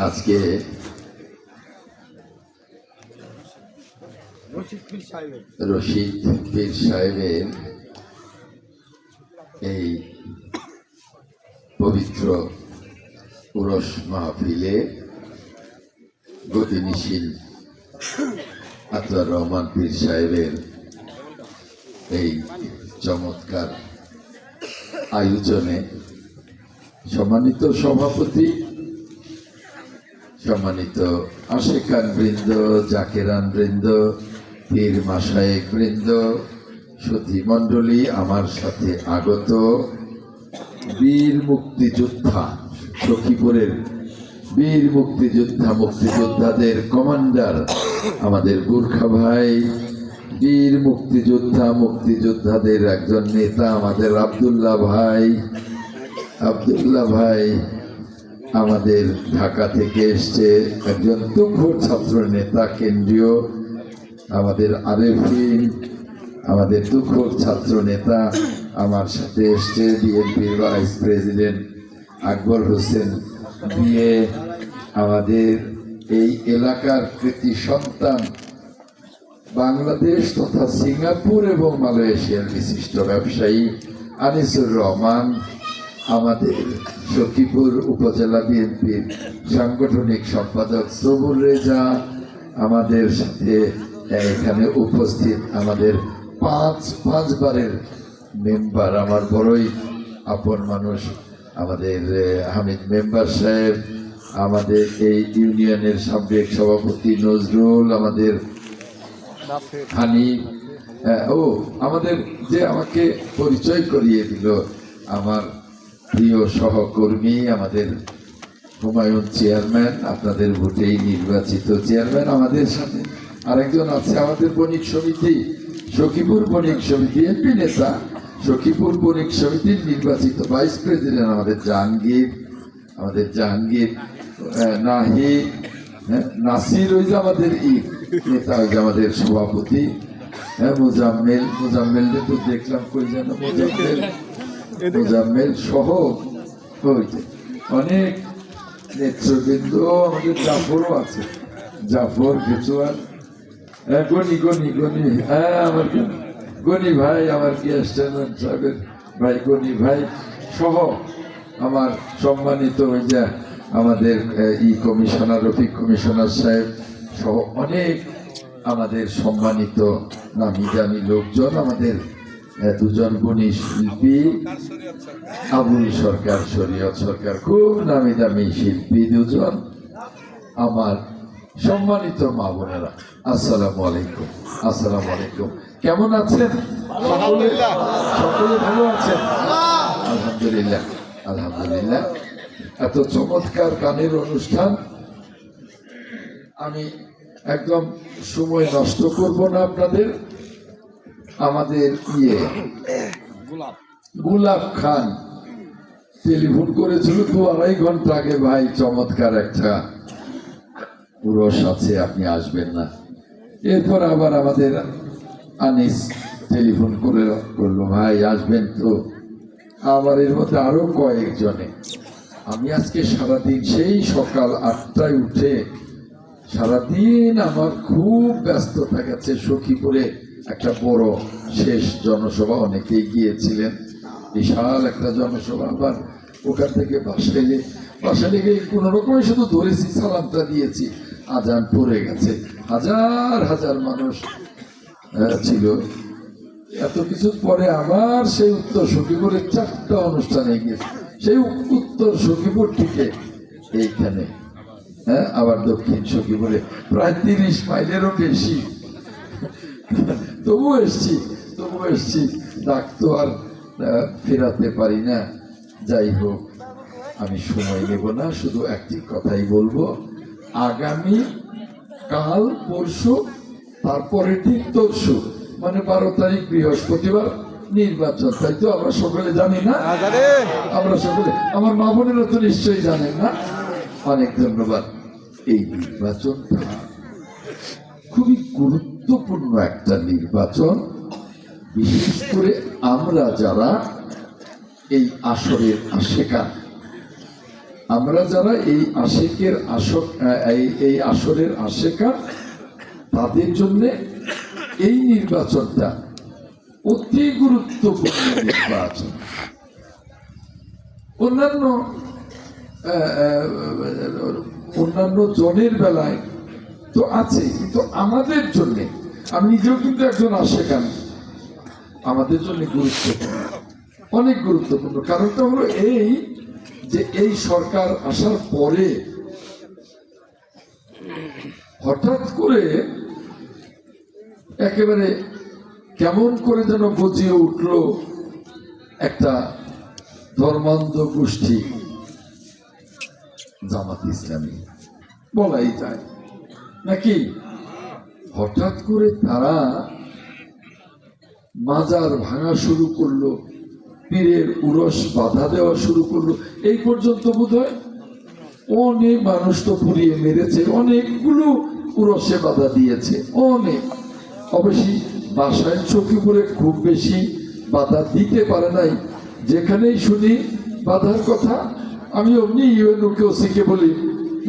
আজকে রশিদ পীর সাহেবের এই পবিত্র উরস মাহফিলে গতিশীল আতর রহমান পীর সাহেবের এই চমৎকার আয়োজনে সম্মানিত সভাপতি, সম্মানিত আশেকান বৃন্দ, জাকেরান বৃন্দ, পীর মাশায়েখ বৃন্দ, সুধী মণ্ডলী, আমার সাথে আগত বীর মুক্তিযোদ্ধা, সখীপুরের বীর মুক্তিযোদ্ধাদের কমান্ডার আমাদের গুর্খা ভাই, বীর মুক্তিযোদ্ধাদের একজন নেতা আমাদের আব্দুল্লাহ ভাই আমাদের ঢাকা থেকে এসছে, একজন তুখোর ছাত্র নেতা কেন্দ্রীয়, আমাদের আরেফিন আমাদের তুখোর ছাত্র নেতা, আমার সাথে এসছে বিএনপির ভাইস প্রেসিডেন্ট আকবর হোসেন বিয়ে, আমাদের এই এলাকার কৃতি সন্তান, বাংলাদেশ তথা সিঙ্গাপুর এবং মালয়েশিয়ার বিশিষ্ট ব্যবসায়ী আনিসুর রহমান, আমাদের সখীপুর উপজেলা বিএনপির সাংগঠনিক সম্পাদক সবুর রেজা, আমাদের সাথে এখানে উপস্থিত আমাদের পাঁচবারের মেম্বার, আমার বড়ই আপন মানুষ আমাদের হামিদ মেম্বার সাহেব, আমাদের এই ইউনিয়নের সাবেক সভাপতি নজরুল, আমাদের হানিফ, আমাদের যে আমাকে পরিচয় করিয়ে দিল আমার প্রিয় সহকর্মী, আমাদের হুমায়ুন চেয়ারম্যান, আপনাদের ভোটেই নির্বাচিত চেয়ারম্যান, আমাদের সাথে আরেকজন আছে আমাদের বণিক সমিতি, সখীপুর বণিক সমিতি এমপি নেতা, সখীপুর বণিক সমিতির নির্বাচিত ভাইস প্রেসিডেন্ট আমাদের জাহাঙ্গীর নাহিদ, নাসির, ওই যে আমাদের নেতা, ওই যে আমাদের সভাপতি মোজাম্মেল তো দেখলাম কই যেন মোজাম্মেল সহ অনেক নেতৃবৃন্দ, আমাদের জাফরও আছে, জাফর খেচুয়ার, গনি আমার গনি ভাই, আমার গিয়াস চেয়ারম্যান সাহেবের ভাই গনি ভাই সহ আমার সম্মানিত ওই যে আমাদের কমিশনার রফিক কমিশনার সাহেব সহ অনেক আমাদের সম্মানিত নামি দামি লোকজন, আমাদের দুজন গুণী শিল্পী, আবুল সরকার, শরীয়ত সরকার, খুব নামি দামি শিল্পী দুজন, আমার সম্মানিত মা বোনেরা, আসসালামু আলাইকুম। কেমন আছেন? সকলে ভালো আছেন? আলহামদুলিল্লাহ। এত চমৎকার গানের অনুষ্ঠান, আমি একদম সময় নষ্ট করব না আপনাদের। আমাদের গুলাব খান টেলিফোন করেছিল 2-2.5 ঘন্টা আগে, ভাই চমৎকার একটা উরস আছে, আপনি আসবেন না? এরপর আবার আমাদের আনিস টেলিফোন করলো, ভাই আসবেন তো? আবার এর মধ্যে আরো কয়েকজনে। আমি আজকে সারাদিন সেই সকাল 8টায় উঠে সারাদিন আমার খুব ব্যস্ততা গেছে। সখীপুরে একটা বড় শেষ জনসভা, অনেকেই গিয়েছিলেন, বিশাল একটা জনসভা, আবার ওখান থেকে বাসায় লেগে কোনো রকমে শুধু ধরেছি, সালামটা দিয়েছি, আজান পড়ে গেছে, হাজার মানুষ ছিল। এত কিছু পরে আবার সেই উত্তর সখীপুরের 4টা অনুষ্ঠানে গিয়েছে, সেই উত্তর সখীপুর থেকে এইখানে, আবার দক্ষিণ সখীপুরে প্রায় 30 মাইলেরও বেশি, তবু এসছি, ডাক তো আর ফেরাতে পারি না। যাই হোক, আমি সময় নেব না, শুধু একটি কথাই বলবো, আগামী কাল পরশু তারপরের দিন তরশু, মানে 12 তারিখ বৃহস্পতিবার নির্বাচন, তাই তো আমরা সকলে জানি না? আমরা সকলে, আমার মা বোনেরা তো নিশ্চয়ই জানেন না। অনেক ধন্যবাদ। এই নির্বাচনটা খুবই গুরুত্বপূর্ণ একটা নির্বাচন, বিশেষ করে আমরা যারা এই আসরের আশেকা, আমরা যারা এই আশেকের এই আসরের আশেকা, তাদের জন্য এই নির্বাচনটা অতি গুরুত্বপূর্ণ নির্বাচন। অন্যান্য জনের বেলায় তো আছে, কিন্তু আমাদের জন্য, আমি নিজেও কিন্তু একজন আশেকান, আমাদের জন্য গুরুত্বপূর্ণ, অনেক গুরুত্বপূর্ণ। কারণটা হলো এই যে এই সরকার আসার পরে হঠাৎ করে একেবারে কেমন করে যেন গজিয়ে উঠল একটা ধর্মান্ধ গোষ্ঠী, জামাত ইসলামী বলাই যায় নাকি। হঠাৎ করে তারা মাজার ভাঙা শুরু করলো, পীরের উরস বাধা দেওয়া শুরু করলো। এই পর্যন্ত বোধহয় অনেক মানুষ তো পুড়িয়ে মেরেছে, অনেকগুলো উরসে বাধা দিয়েছে, অনেক। অবশ্যই বাসায় চকিপুরে খুব বেশি বাধা দিতে পারে নাই। যেখানেই শুনি বাধার কথা, আমি অমনি ইউএনওকে বলি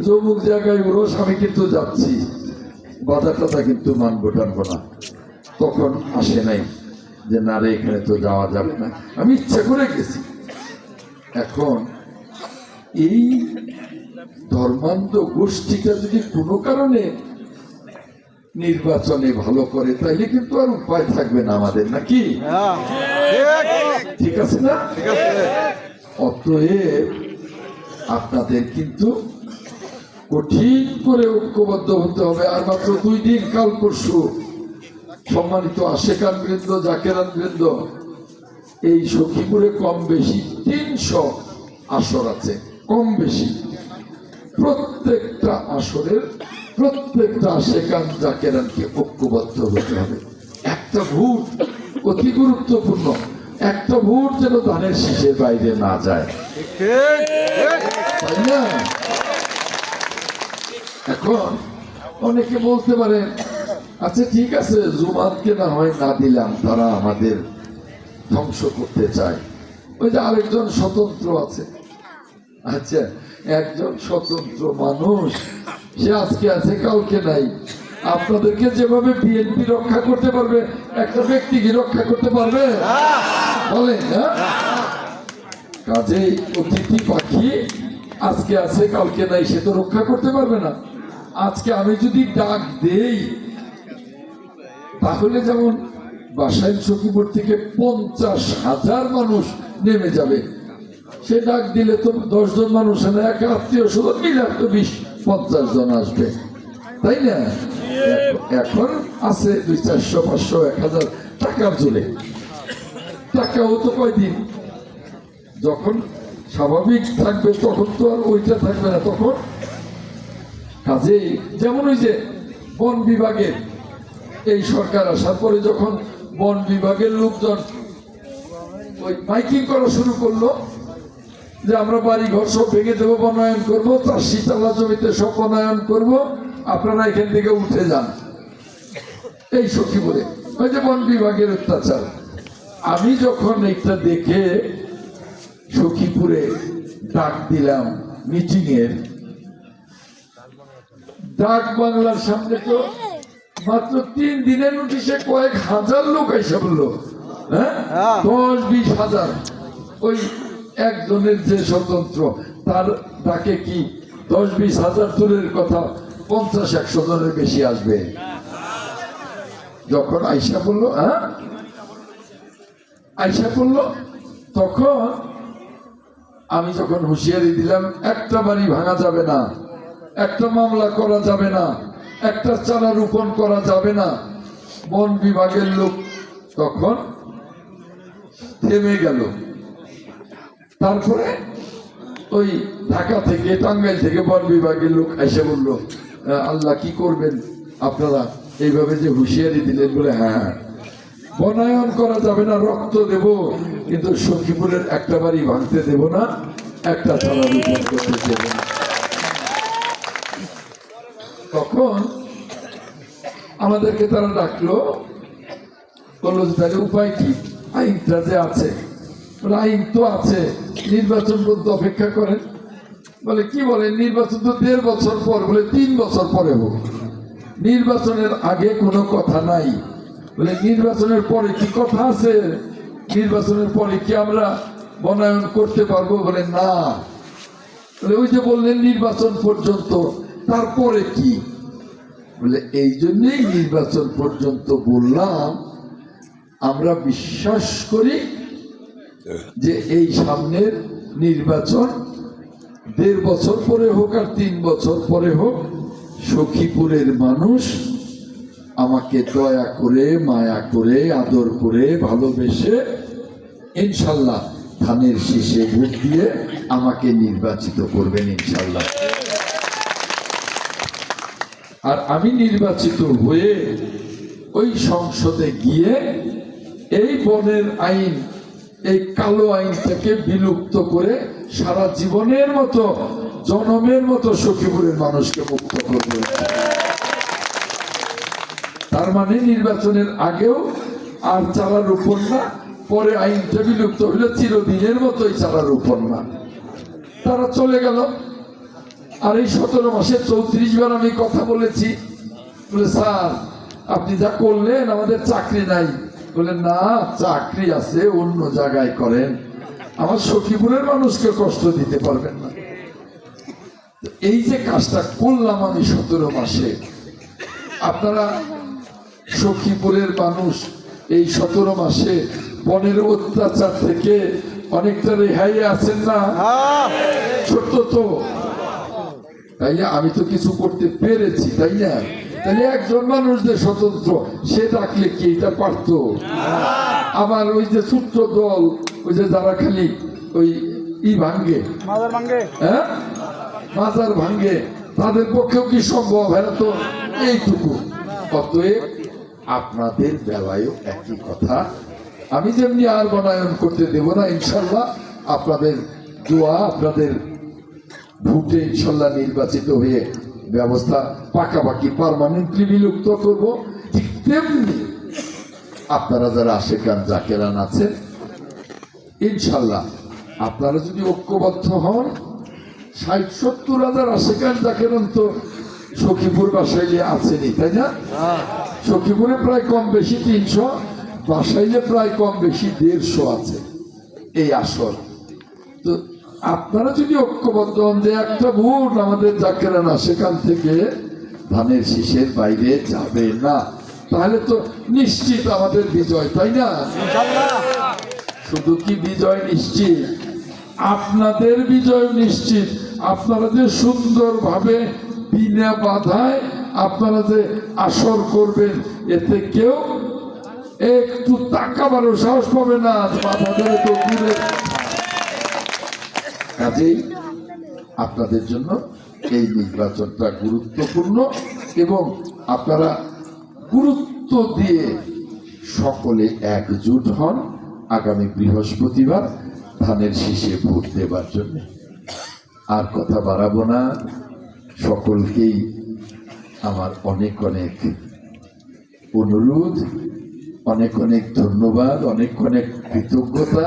যে অমুক জায়গায় উরস, আমি কিন্তু যাচ্ছি, বাধা টাধা কিন্তু মানবো টানবো না। তখন আসে নাই যে না রে, এখানে তো যাওয়া যাবে না, আমি ইচ্ছা করে গেছি। এখন এই ধর্মান্ধ গোষ্ঠীটা যদি কোনো কারণে নির্বাচনে ভালো করে, তাইলে কিন্তু আর উপায় থাকবে না আমাদের, নাকি? ঠিক আছে না? অতএব আপনাদের কিন্তু কঠিন করে ঐক্যবদ্ধ হতে হবে। আর মাত্র 2 দিন, কাল পরশু। সম্মানিত আশেকান বৃন্দ, জাকেরান বৃন্দ, এই সখীপুরে কম বেশি 300 আসর আছে, কম বেশি। প্রত্যেকটা আসরের প্রত্যেকটা আশেকান জাকেরানকে ঐক্যবদ্ধ হতে হবে। একটা ভোট অতি গুরুত্বপূর্ণ, একটা ভোট যেন ধানের শীষের বাইরে না যায়, তাই না? এখন অনেকে বলতে পারে, আচ্ছা ঠিক আছে, জুমাতকে না হয় না দিলাম, তারা আমাদের ধ্বংস করতে চায়। ওই যে আরেকজন স্বতন্ত্র আছে, আচ্ছা একজন স্বতন্ত্র মানুষ, সে আজকে আছে কালকে নাই। আপনাদেরকে যেভাবে বিএনপি রক্ষা করতে পারবে, একটা ব্যক্তি কি রক্ষা করতে পারবে? বলেন না? কাজেই অতিথি পাখি আজকে আছে কালকে নাই, সে তো রক্ষা করতে পারবে না। আজকে আমি যদি ডাক দেই, তাহলে যেমন বাসাইল সখীপুর থেকে 50,000 মানুষ নেমে যাবে। সে ডাক দিলে তো 10 জন মানুষ না, এক আত্মীয় স্বজন মিলে তো 20-50 জন আসবে, তাই না? এখন আছে 200, 400, 500, 1000 টাকার জোরে। টাকাও তো কয়দিন, যখন স্বাভাবিক থাকবে তখন তো আর ওইটা থাকবে না। তখন কাজেই যেমন ওই যে বন বিভাগের এই সরকার আসার পরে যখন বন বিভাগের লোকজন ওই মাইকিং করা শুরু করলো যে আমরা বাড়ি ঘর সব ভেঙে দেবো, বনায়ন করবো, 4 তালা জমিতে সব বনায়ন করবো, আপনারা এখান থেকে উঠে যান, এই সখীপুরে। ওই যে বন বিভাগের অত্যাচার। আমি যখন এইটা দেখে সখীপুরে ডাক দিলাম মিটিং এর, ডাক বাংলার সামনে তো মাত্র 3 দিনের নোটিশে কয়েক হাজার লোক এসে বললো, হ্যাঁ 10-20 হাজার। ওই একজনের যে স্বতন্ত্র, তার ডাকে কি 10-20 হাজার দূরের কথা 50-100 জনের বেশি আসবে। যখন আইসা বললো, হ্যাঁ আইসা বললো, তখন আমি যখন হুঁশিয়ারি দিলাম, একটা বাড়ি ভাঙা যাবে না, একটা মামলা করা যাবে না, একটা চারা রোপণ করা যাবে না। বন বিভাগের লোক তখন থেমে গেল। তারপরে ওই ঢাকা থেকে, টাঙ্গাইল থেকে বন বিভাগের লোক এসে বললো, আল্লাহ কি করবেন আপনারা এইভাবে যে হুঁশিয়ারি দিলেন, বলে হ্যাঁ বনায়ন করা যাবে না, রক্ত দেব, কিন্তু সখীপুরের একটা বাড়ি ভাঙতে দেব না, একটা চারা রোপণ করতে দেব না। তখন আমাদেরকে তারা ডাকলো, বললো যে তাহলে উপায় কি? আইনটা যে আছে, আইন তো আছে, নির্বাচন পর্যন্ত অপেক্ষা করেন। বলে কি বলেন, নির্বাচন তো 1.5 বছর পর, বলে 3 বছর পরে হোক। নির্বাচনের আগে কোনো কথা নাই। বলে নির্বাচনের পরে কি কথা আছে? নির্বাচনের পরে কি আমরা বনায়ন করতে পারবো? বলে না। বলে ওই যে বললেন নির্বাচন পর্যন্ত, তারপরে কি? বলে এই জন্যই নির্বাচন পর্যন্ত বললাম। আমরা বিশ্বাস করি যে এই সামনের নির্বাচন 1.5 বছর পরে হোক আর 3 বছর পরে হোক, সখীপুরের মানুষ আমাকে দয়া করে, মায়া করে, আদর করে, ভালোবেসে ইনশাল্লাহ ধানের শীষে ভোট দিয়ে আমাকে নির্বাচিত করবেন ইনশাল্লাহ। আর আমি নির্বাচিত হয়ে ওই সংসদে গিয়ে এই বনের আইন, এই কালো আইনটাকে বিলুপ্ত করে সারা জীবনের মতো, জনমের মতো সখীপুরের মানুষকে মুক্ত করবে। তার মানে নির্বাচনের আগেও আর চারা রোপণ না, পরে আইনটা বিলুপ্ত হলে চিরদিনের মতোই চারা রোপণ না। তারা চলে গেল। আর এই 17 মাসে 34 বার আমি কথা বলেছি। বলে স্যার আপনি যা করলেন, আমাদের চাকরি নাই। বলে না, চাকরি আছে, অন্য জায়গায় করেন, আমার সখীপুরের মানুষকে কষ্ট দিতে পারবেন না। এই যে কাজটা করলাম আমি 17 মাসে, আপনারা সখীপুরের মানুষ এই 17 মাসে বনের অত্যাচার থেকে অনেকটা রেহাই আছেন না? ছোট্ট তো, তাই না? আমি তো কিছু করতে পেরেছি, তাই না? তাহলে একজন মানুষ যে স্বতন্ত্র, সে ডাকলে কি এটা পারত? আবার ওই যে ছোট্ট দল, ওই যে যারা খালি ওই ভাঙ্গে, হ্যাঁ, মাজার ভাঙ্গে, তাদের পক্ষেও কি সম্ভব? হ্যাঁ, তো এইটুকু। অতএব আপনাদের বেলায়ও একই কথা। আমি যেমনি আর বনায়ন করতে দেব না ইনশাল্লাহ, আপনাদের দোয়া, আপনাদের ভোটে ইনশাল্লাহ নির্বাচিত হয়ে ব্যবস্থা পাকাপাকি পার্মানেন্টলি বিলুপ্ত করব। ঠিক তেমনি আপনারা যারা আশেকান জাকেরান আছেন, ইনশাল্লাহ আপনারা যদি ঐক্যবদ্ধ হন, 60-70 হাজার আশেকান জাকেরান তো সখীপুর বাসাইলে আছেনই, তাই না? সখীপুরে প্রায় কম বেশি 300, বাসাইলে প্রায় কম বেশি 150 আছে এই আসর। তো আপনারা যদি ঐক্যবদ্ধ হন যে একটা ভোট আমাদের জাকেরান সেখান থেকে ধানের শীষের বাইরে যাবে না, তাহলে তো নিশ্চিত আমাদের বিজয়, তাই না? শুধু কি বিজয় নিশ্চিত, আপনাদের বিজয় নিশ্চিত। আপনারা যে সুন্দরভাবে বিনা বাধায় আপনারা যে আসর করবেন, এতে কেউ একটু তাকাবারও সাহস পাবে না। বাধা ধরে তো দূরে। কাজেই আপনাদের জন্য এই নির্বাচনটা গুরুত্বপূর্ণ, এবং আপনারা গুরুত্ব দিয়ে সকলে একজুট হন আগামী বৃহস্পতিবার ধানের শীষে ভোট দেবার জন্য। আর কথা বাড়াবো না, সকলকেই আমার অনেক অনেক অনুরোধ, অনেক অনেক ধন্যবাদ, অনেক অনেক কৃতজ্ঞতা।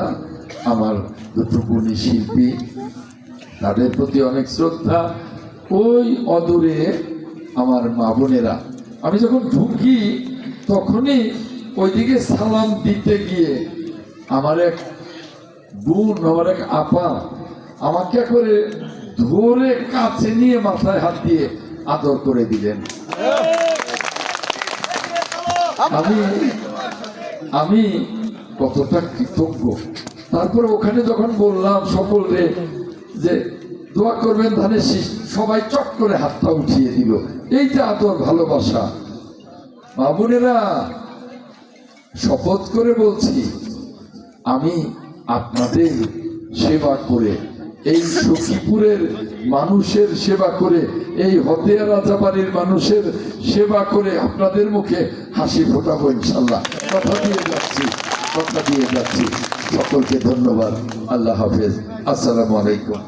আমার দুটো গুণী শিল্পী, তাদের প্রতি অনেক শ্রদ্ধা। ওই অদূরে আমার মা বোনেরা, আমি যখন ঢুকি তখনই ওইদিকে সালাম দিতে গিয়ে আমার এক বোন, আমার এক আপা আমাকে করে ধরে কাছে নিয়ে মাথায় হাত দিয়ে আদর করে দিলেন। আমি কতটা কৃতজ্ঞ। তারপরে ওখানে যখন বললাম সকলরে যে দোয়া করবেন ধানের শীষ, সবাই চট করে হাতটা উঠিয়ে দিল। এই যে আদর, ভালোবাসা। মা বোনেরা, শপথ করে বলছি, আমি আপনাদের সেবা করে, এই সখীপুরের মানুষের সেবা করে, এই হতিয়া রাজাবাড়ির মানুষের সেবা করে আপনাদের মুখে হাসি ফোটাবো ইনশাল্লাহ। কথা দিয়ে যাচ্ছি, কথা দিয়ে যাচ্ছি। সকলকে ধন্যবাদ। আল্লাহ হাফেজ। আসসালামু আলাইকুম।